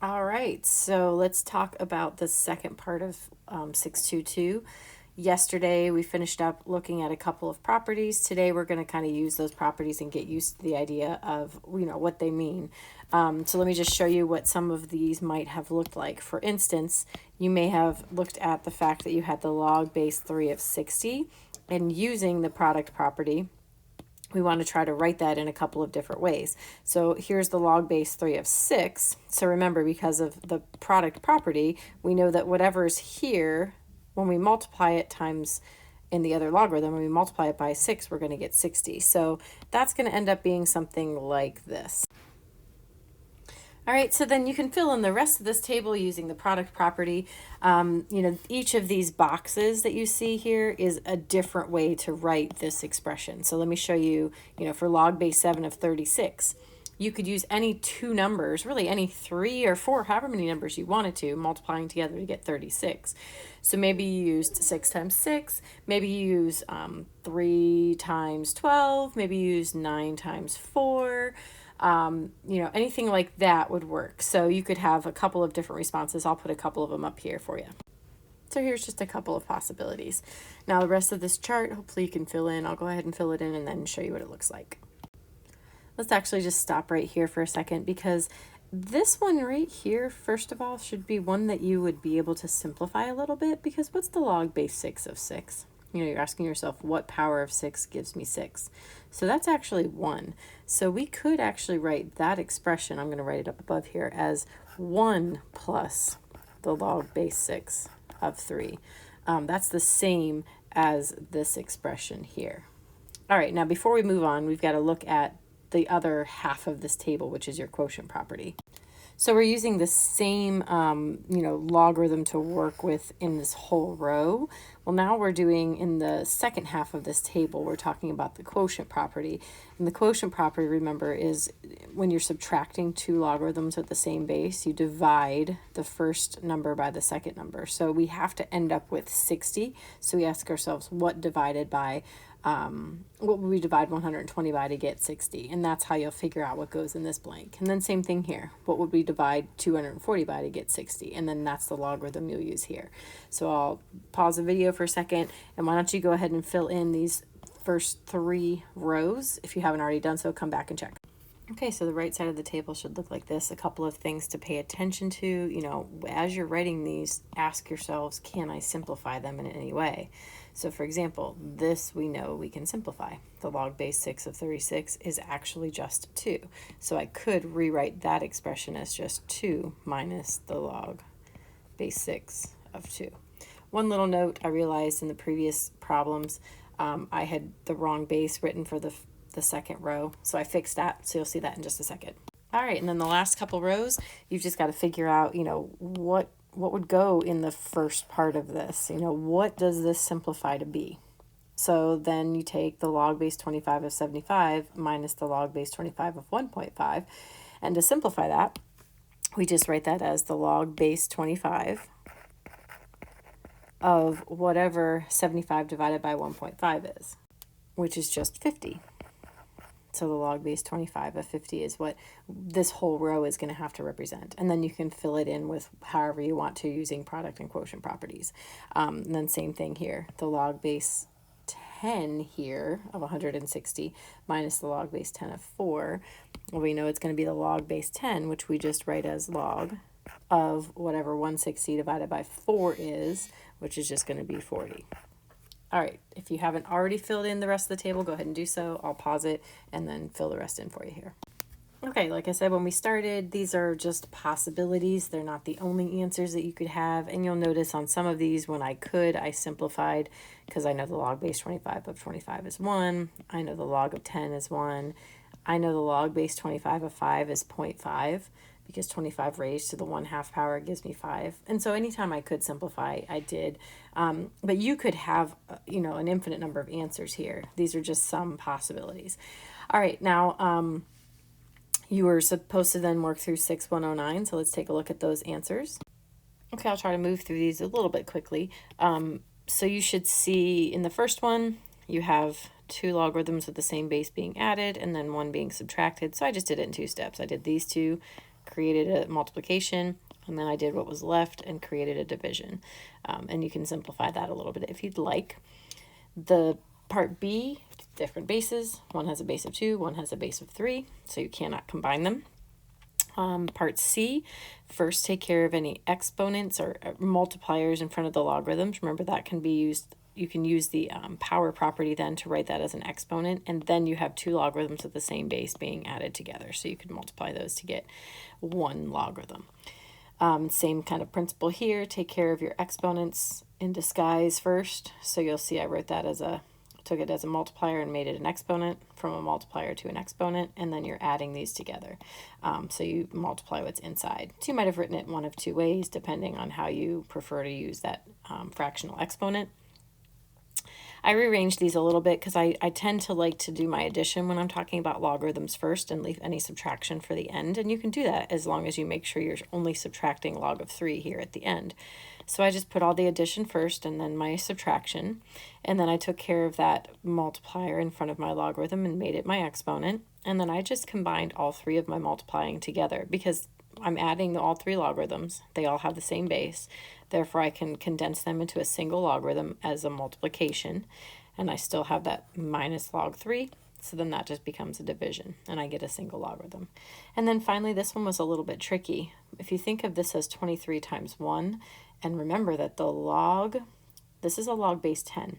All right, so let's talk about the second part of 622. Yesterday, we finished up looking at a couple of properties. Today, we're going to kind of use those properties and get used to the idea of, what they mean. So let me just show you what some of these might have looked like. For instance, you may have looked at the fact that you had the log base 3 of 60, and using the product property, we want to try to write that in a couple of different ways. So here's the log base 3 of 6. So remember, because of the product property, we know that whatever's here, when we multiply it times in the other logarithm, when we multiply it by 6, we're going to get 60. So that's going to end up being something like this. All right, so then you can fill in the rest of this table using the product property. Each of these boxes that you see here is a different way to write this expression. So let me show you, for log base 7 of 36, you could use any two numbers, really any 3 or 4, however many numbers you wanted to, multiplying together to get 36. So maybe you used 6 times 6, maybe you use 3 times 12, maybe you use 9 times 4. Anything like that would work. So you could have a couple of different responses. I'll put a couple of them up here for you. So here's just a couple of possibilities. Now the rest of this chart, hopefully you can fill in. I'll go ahead and fill it in and then show you what it looks like. Let's actually just stop right here for a second, because this one right here, first of all, should be one that you would be able to simplify a little bit, because what's the log base 6 of 6? You're asking yourself, what power of 6 gives me 6? So that's actually 1. So we could actually write that expression, I'm going to write it up above here, as 1 plus the log base 6 of 3. That's the same as this expression here. All right, now before we move on, we've got to look at the other half of this table, which is your quotient property. So we're using the same, logarithm to work with in this whole row. Well, now we're doing in the second half of this table, we're talking about the quotient property. And the quotient property, remember, is when you're subtracting two logarithms at the same base, you divide the first number by the second number. So we have to end up with 60. So we ask ourselves, what divided by what would we divide 120 by to get 60? And that's how you'll figure out what goes in this blank. And then same thing here. What would we divide 240 by to get 60? And then that's the logarithm you'll use here. So I'll pause the video for a second, and why don't you go ahead and fill in these first 3 rows. If you haven't already done so, come back and check. Okay, so the right side of the table should look like this. A couple of things to pay attention to. As you're writing these, ask yourselves, can I simplify them in any way? So for example, this we know we can simplify. The log base 6 of 36 is actually just 2. So I could rewrite that expression as just 2 minus the log base 6 of 2. One little note I realized in the previous problems, I had the wrong base written for the second row. So I fixed that. So you'll see that in just a second. All right. And then the last couple rows, you've just got to figure out, what would go in the first part of this? What does this simplify to be? So then you take the log base 25 of 75 minus the log base 25 of 1.5. And to simplify that, we just write that as the log base 25 of whatever 75 divided by 1.5 is, which is just 50. So the log base 25 of 50 is what this whole row is going to have to represent. And then you can fill it in with however you want to using product and quotient properties. And then same thing here. The log base 10 here of 160 minus the log base 10 of 4. Well, we know it's going to be the log base 10, which we just write as log of whatever 160 divided by 4 is, which is just going to be 40. All right, if you haven't already filled in the rest of the table, go ahead and do so. I'll pause it and then fill the rest in for you here. Okay, like I said, when we started, these are just possibilities. They're not the only answers that you could have. And you'll notice on some of these, when I simplified, because I know the log base 25 of 25 is 1. I know the log of 10 is 1. I know the log base 25 of 5 is 0.5. Because 25 raised to the 1/2 power gives me 5. And so anytime I could simplify, I did. But you could have, an infinite number of answers here. These are just some possibilities. All right, now you were supposed to then work through 6109. So let's take a look at those answers. Okay, I'll try to move through these a little bit quickly. So you should see in the first one, you have 2 logarithms with the same base being added and then one being subtracted. So I just did it in 2 steps. I did these two, created a multiplication, and then I did what was left and created a division. And you can simplify that a little bit if you'd like. The part B, different bases. One has a base of 2, one has a base of 3, so you cannot combine them. Part C, first take care of any exponents or multipliers in front of the logarithms. Remember, that can be used. You can use the power property then to write that as an exponent, and then you have two logarithms with the same base being added together. So you could multiply those to get one logarithm. Same kind of principle here. Take care of your exponents in disguise first. So you'll see I wrote that as took it as a multiplier and made it an exponent, from a multiplier to an exponent, and then you're adding these together. So you multiply what's inside. So you might have written it one of two ways, depending on how you prefer to use that fractional exponent. I rearranged these a little bit because I tend to like to do my addition when I'm talking about logarithms first and leave any subtraction for the end. And you can do that as long as you make sure you're only subtracting log of 3 here at the end. So I just put all the addition first and then my subtraction. And then I took care of that multiplier in front of my logarithm and made it my exponent. And then I just combined all three of my multiplying together because I'm adding all three logarithms. They all have the same base. Therefore, I can condense them into a single logarithm as a multiplication. And I still have that minus log 3. So then that just becomes a division, and I get a single logarithm. And then finally, this one was a little bit tricky. If you think of this as 23 times 1, and remember that this is a log base 10.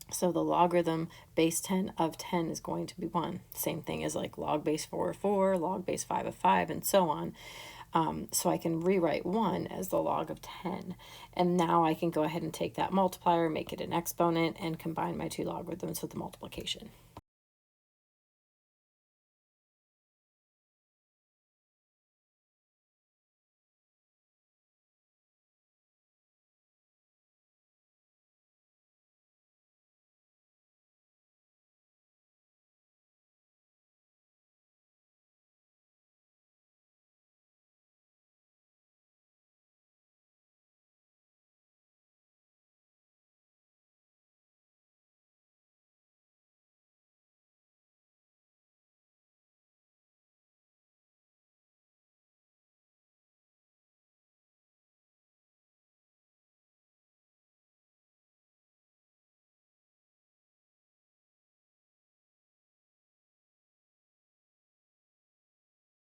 So the logarithm base 10 of 10 is going to be 1. Same thing as like log base 4 of 4, log base 5 of 5, and so on. So I can rewrite 1 as the log of 10. And now I can go ahead and take that multiplier, make it an exponent, and combine my two logarithms with the multiplication.